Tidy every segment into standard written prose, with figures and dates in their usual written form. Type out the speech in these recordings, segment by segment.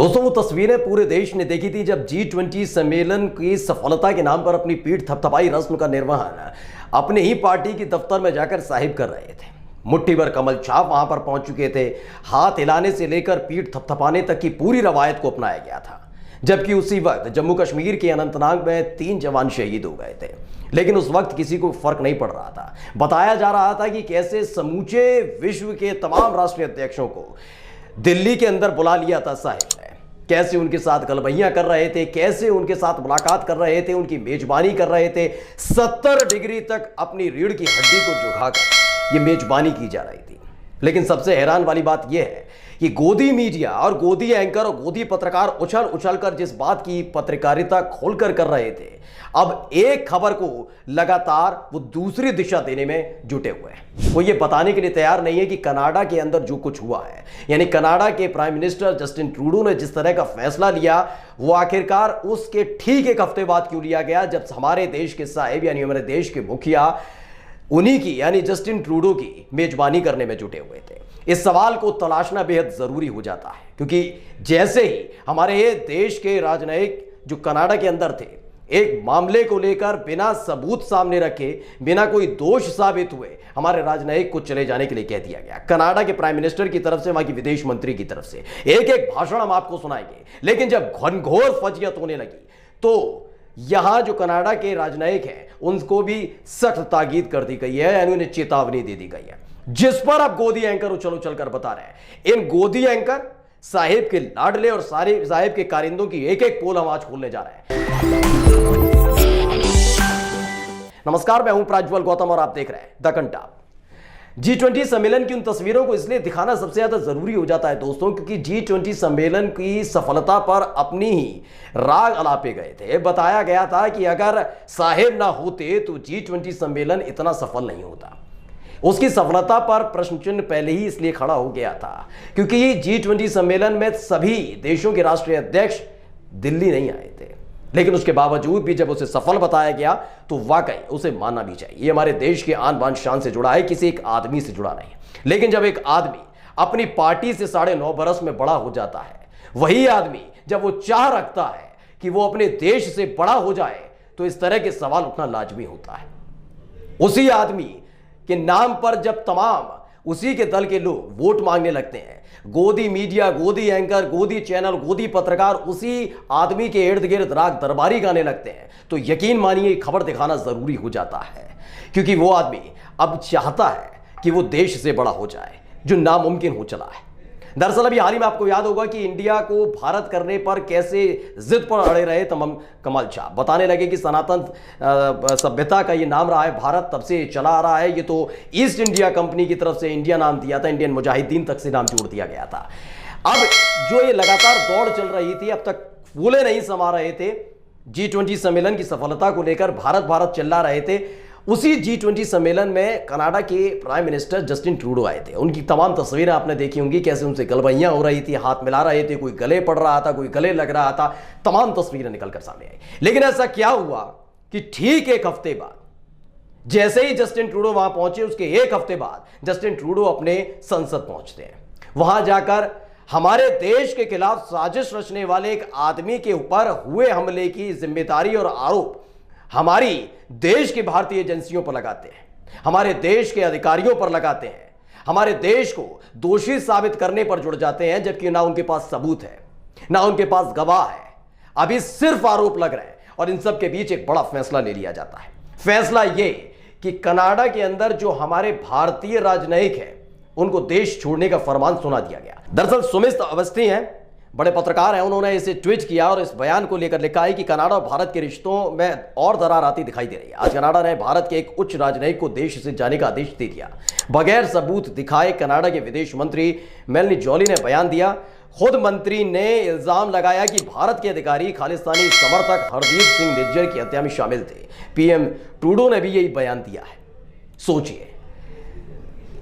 दोस्तों, वो तस्वीरें पूरे देश ने देखी थी जब G20 सम्मेलन की सफलता के नाम पर अपनी पीठ थपथपाई रस्म का निर्वहन अपने ही पार्टी की दफ्तर में जाकर साहिब कर रहे थे। मुट्ठी भर कमल छाप वहां पर पहुंच चुके थे। हाथ हिलाने से लेकर पीठ थपथपाने तक की पूरी रवायत को अपनाया गया था। जबकि उसी वक्त जम्मू कश्मीर के अनंतनाग में 3 जवान शहीद हो गए थे, लेकिन उस वक्त किसी को फर्क नहीं पड़ रहा था। बताया जा रहा था कि कैसे समूचे विश्व के तमाम राष्ट्रीय अध्यक्षों को दिल्ली के अंदर बुला लिया था साहिब ने, कैसे उनके साथ गलबैयां कर रहे थे, कैसे उनके साथ मुलाकात कर रहे थे, उनकी मेजबानी कर रहे थे। 70 डिग्री तक अपनी रीढ़ की हड्डी को झुकाकर ये मेजबानी की जा रही थी। लेकिन सबसे हैरान वाली बात यह है कि गोदी मीडिया और गोदी एंकर और गोदी पत्रकार उछल उछल कर जिस बात की पत्रकारिता खोलकर कर रहे थे, अब एक खबर को लगातार वो दूसरी दिशा देने में जुटे हुए हैं। वो ये बताने के लिए तैयार नहीं है कि कनाडा के अंदर जो कुछ हुआ है, यानी कनाडा के प्राइम मिनिस्टर जस्टिन ट्रूडो ने जिस तरह का फैसला लिया, वो आखिरकार उसके ठीक एक हफ्ते बाद क्यों लिया गया, जब हमारे देश के साहिब यानी हमारे देश के मुखिया उन्हीं की यानी जस्टिन ट्रूडो की मेजबानी करने में जुटे हुए थे। इस सवाल को तलाशना बेहद जरूरी हो जाता है, क्योंकि जैसे ही हमारे देश के राजनयिक जो कनाडा के अंदर थे, एक मामले को लेकर बिना सबूत सामने रखे, बिना कोई दोष साबित हुए हमारे राजनयिक को चले जाने के लिए कह दिया गया। कनाडा के प्राइम मिनिस्टर की तरफ से, वहां की विदेश मंत्री की तरफ से एक एक भाषण हम आपको सुनाएंगे। लेकिन जब घनघोर फजियत होने लगी तो यहां जो कनाडा के राजनयिक हैं उनको भी सख्त ताकीद कर दी गई है, यानी उन्हें चेतावनी दे दी गई है, जिस पर अब गोदी एंकर उछल उछल कर बता रहे हैं। इन गोदी एंकर साहिब के लाडले और सारे साहिब के कारिंदों की एक एक पोल हम आज खोलने जा रहे हैं। नमस्कार, मैं हूं प्राज्वल गौतम और आप देख रहे हैं द कंटाप। G20 सम्मेलन की उन तस्वीरों को इसलिए दिखाना सबसे ज्यादा जरूरी हो जाता है दोस्तों, क्योंकि G20 सम्मेलन की सफलता पर अपनी ही राग अलापे गए थे। बताया गया था कि अगर साहिब ना होते तो G20 सम्मेलन इतना सफल नहीं होता। उसकी सफलता पर प्रश्न चिन्ह पहले ही इसलिए खड़ा हो गया था क्योंकि G20 सम्मेलन में सभी देशों के राष्ट्रीय अध्यक्ष दिल्ली नहीं आए थे। लेकिन उसके बावजूद भी जब उसे सफल बताया गया तो वाकई उसे मानना भी चाहिए। ये हमारे देश के आन बान शान से जुड़ा है, किसी एक आदमी से जुड़ा नहीं। लेकिन जब एक आदमी अपनी पार्टी से 9.5 बरस में बड़ा हो जाता है, वही आदमी जब वो चाह रखता है कि वो अपने देश से बड़ा हो जाए, तो इस तरह के सवाल उठना लाजमी होता है। उसी आदमी के नाम पर जब तमाम उसी के दल के लोग वोट मांगने लगते हैं, गोदी मीडिया, गोदी एंकर, गोदी चैनल, गोदी पत्रकार उसी आदमी के इर्द गिर्द राग दरबारी गाने लगते हैं, तो यकीन मानिए खबर दिखाना जरूरी हो जाता है। क्योंकि वो आदमी अब चाहता है कि वो देश से बड़ा हो जाए, जो नामुमकिन हो चला है। दरअसल अभी हाल ही में आपको याद होगा कि इंडिया को भारत करने पर कैसे जिद पर अड़े रहे तमाम कमल छाप। बताने लगे कि सनातन सभ्यता का ये नाम रहा है भारत, तब से चला आ रहा है। ये तो ईस्ट इंडिया कंपनी की तरफ से इंडिया नाम दिया था, इंडियन मुजाहिदीन तक से नाम जोड़ दिया गया था। अब जो ये लगातार दौड़ चल रही थी, अब तक फूले नहीं समा रहे थे। G20 सम्मेलन की सफलता को लेकर भारत भारत चिल्ला रहे थे। उसी G20 सम्मेलन में कनाडा के प्राइम मिनिस्टर जस्टिन ट्रूडो आए थे। उनकी तमाम तस्वीरें आपने देखी होंगी, कैसे उनसे गलबैयां हो रही थी, हाथ मिला रहे थे, कोई गले पड़ रहा था, कोई गले लग रहा था। तमाम तस्वीरें निकलकर सामने आई। लेकिन ऐसा क्या हुआ कि ठीक एक हफ्ते बाद, जैसे ही जस्टिन ट्रूडो वहां पहुंचे, उसके एक हफ्ते बाद जस्टिन ट्रूडो अपने संसद पहुंचते हैं। वहां जाकर हमारे देश के खिलाफ साजिश रचने वाले एक आदमी के ऊपर हुए हमले की जिम्मेदारी और आरोप हमारी देश की भारतीय एजेंसियों पर लगाते हैं, हमारे देश के अधिकारियों पर लगाते हैं, हमारे देश को दोषी साबित करने पर जुड़ जाते हैं, जबकि ना उनके पास सबूत है, ना उनके पास गवाह है। अभी सिर्फ आरोप लग रहे हैं और इन सब के बीच एक बड़ा फैसला ले लिया जाता है। फैसला ये कि कनाडा के अंदर जो हमारे भारतीय राजनयिक हैं, उनको देश छोड़ने का फरमान सुना दिया गया। दरअसल सुमित अवस्थी हैं, बड़े पत्रकार हैं, उन्होंने इसे ट्वीट किया और इस बयान को लेकर लिखा है कि कनाडा और भारत के रिश्तों में और दरार आती दिखाई दे रही है। आज कनाडा ने भारत के एक उच्च राजनयिक को देश से जाने का आदेश दे दिया। बगैर सबूत दिखाए कनाडा के विदेश मंत्री मेलनी जॉली ने बयान दिया। खुद मंत्री ने इल्जाम लगाया कि भारत के अधिकारी खालिस्तानी समर्थक हरदीप सिंह निज्जर की हत्या में शामिल थे। पीएम ट्रूडो ने भी यही बयान दिया है। सोचिए,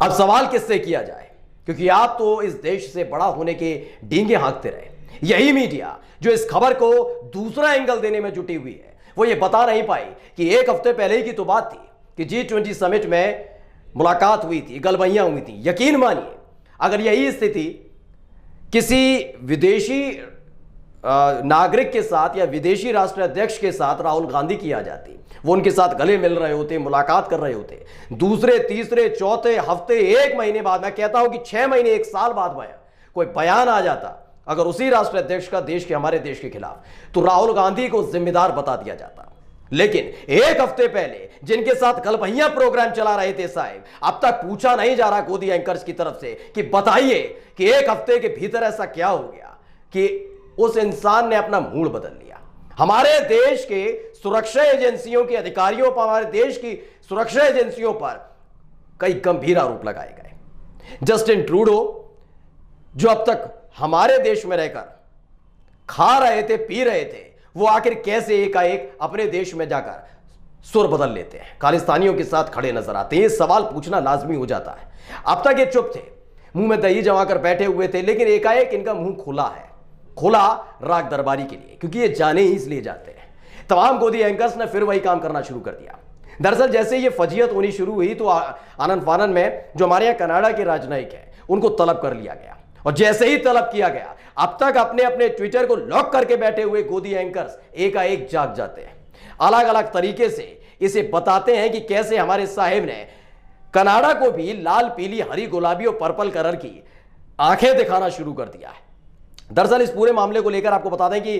अब सवाल किससे किया जाए, क्योंकि आप तो इस देश से बड़ा होने के डींगे हाँकते रहे। यही मीडिया जो इस खबर को दूसरा एंगल देने में जुटी हुई है, वो ये बता नहीं पाई कि एक हफ्ते पहले ही की तो बात थी कि G20 समिट में मुलाकात हुई थी, गलबैयां हुई थी। यकीन मानिए, अगर यही स्थिति किसी विदेशी नागरिक के साथ या विदेशी राष्ट्राध्यक्ष के साथ राहुल गांधी की आ जाती, वो उनके साथ गले मिल रहे होते, मुलाकात कर रहे होते, दूसरे तीसरे चौथे हफ्ते, एक महीने बाद, मैं कहता हूं कि 6 महीने, एक साल बाद कोई बयान आ जाता अगर उसी राष्ट्राध्यक्ष का देश के, हमारे देश के खिलाफ, तो राहुल गांधी को जिम्मेदार बता दिया जाता। लेकिन एक हफ्ते पहले जिनके साथ गलभैया प्रोग्राम चला रहे थे साहब, अब तक पूछा नहीं जा रहा गोदी एंकर्स की तरफ से कि बताइए कि एक हफ्ते के भीतर ऐसा क्या हो गया कि उस इंसान ने अपना मूड बदल लिया। हमारे देश के सुरक्षा एजेंसियों के अधिकारियों पर, हमारे देश की सुरक्षा एजेंसियों पर कई गंभीर आरोप लगाए गए। जस्टिन ट्रूडो, जो अब तक हमारे देश में रहकर खा रहे थे, पी रहे थे, वो आखिर कैसे एकाएक अपने देश में जाकर सुर बदल लेते हैं, खालिस्तानियों के साथ खड़े नजर आते हैं? ये सवाल पूछना लाजमी हो जाता है। अब तक ये चुप थे, मुंह में दही जमाकर बैठे हुए थे, लेकिन एकाएक इनका मुंह खुला है, खुला राग दरबारी के लिए, क्योंकि ये जाने ही इसलिए जाते हैं। तमाम गोदी एंकर्स ने फिर वही काम करना शुरू कर दिया। दरअसल जैसे ये फजीयत होनी शुरू हुई तो आनंद फानन में जो हमारे यहाँ कनाडा के राजनयिक हैं उनको तलब कर लिया गया, और जैसे ही तलब किया गया, अब तक अपने अपने ट्विटर को लॉक करके बैठे हुए गोदी एंकर्स एकाएक जाग जाते हैं, अलग अलग तरीके से इसे बताते हैं कि कैसे हमारे साहिब ने कनाडा को भी लाल, पीली, हरी, गुलाबी और पर्पल कलर की आंखें दिखाना शुरू कर दिया है। दरअसल इस पूरे मामले को लेकर आपको बता दें कि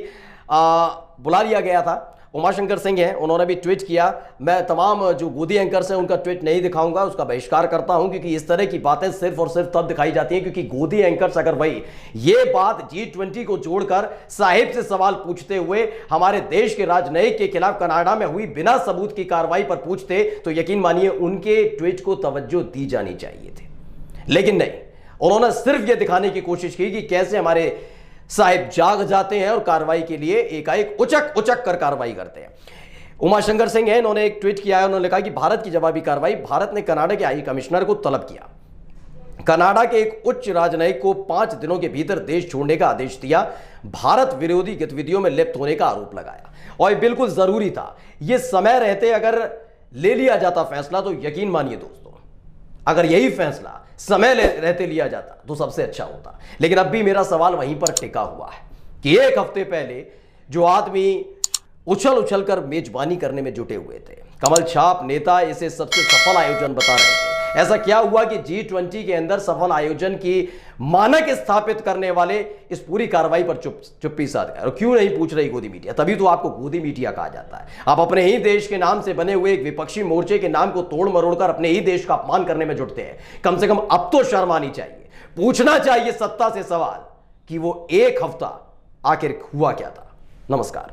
बुला लिया गया था। उमाशंकर सिंह हैं, उन्होंने भी ट्वीट किया। मैं तमाम जो गोदी एंकर्स हैं उनका ट्वीट नहीं दिखाऊंगा, उसका बहिष्कार करता हूं, क्योंकि इस तरह की बातें सिर्फ और सिर्फ तब दिखाई जाती हैं क्योंकि गोदी एंकर्स अगर वही ये बात G20 को जोड़कर साहिब से सवाल पूछते हुए हमारे देश के राजनयिक के खिलाफ कनाडा में हुई बिना सबूत की कार्रवाई पर पूछते तो यकीन मानिए उनके ट्वीट को तवज्जो दी जानी चाहिए थी। लेकिन नहीं, उन्होंने सिर्फ यह दिखाने की कोशिश की कि कैसे हमारे साहिब जाग जाते हैं और कार्रवाई के लिए एकाएक उचक उचक कर कार्रवाई करते हैं। उमाशंकर सिंह हैं, इन्होंने एक ट्वीट किया है, उन्होंने कहा कि भारत की जवाबी कार्रवाई, भारत ने कनाडा के हाई कमिश्नर को तलब किया, कनाडा के एक उच्च राजनयिक को 5 दिनों के भीतर देश छोड़ने का आदेश दिया, भारत विरोधी गतिविधियों में लिप्त होने का आरोप लगाया। और ये बिल्कुल जरूरी था, यह समय रहते अगर ले लिया जाता फैसला तो यकीन मानिए दोस्तों, अगर यही फैसला समय रहते लिया जाता तो सबसे अच्छा होता। लेकिन अब भी मेरा सवाल वहीं पर टिका हुआ है कि एक हफ्ते पहले जो आदमी उछल उछल कर मेजबानी करने में जुटे हुए थे, कमल छाप नेता इसे सबसे सफल आयोजन बता रहे थे, ऐसा क्या हुआ कि G20 के अंदर सफल आयोजन की मानक स्थापित करने वाले इस पूरी कार्रवाई पर चुप्पी साध गए? और क्यों नहीं पूछ रही गोदी मीडिया? तभी तो आपको गोदी मीडिया कहा जाता है। आप अपने ही देश के नाम से बने हुए एक विपक्षी मोर्चे के नाम को तोड़ मरोड़ कर अपने ही देश का अपमान करने में जुटते हैं। कम से कम अब तो शर्म आनी चाहिए, पूछना चाहिए सत्ता से सवाल कि वो एक हफ्ता आखिर हुआ क्या था। नमस्कार।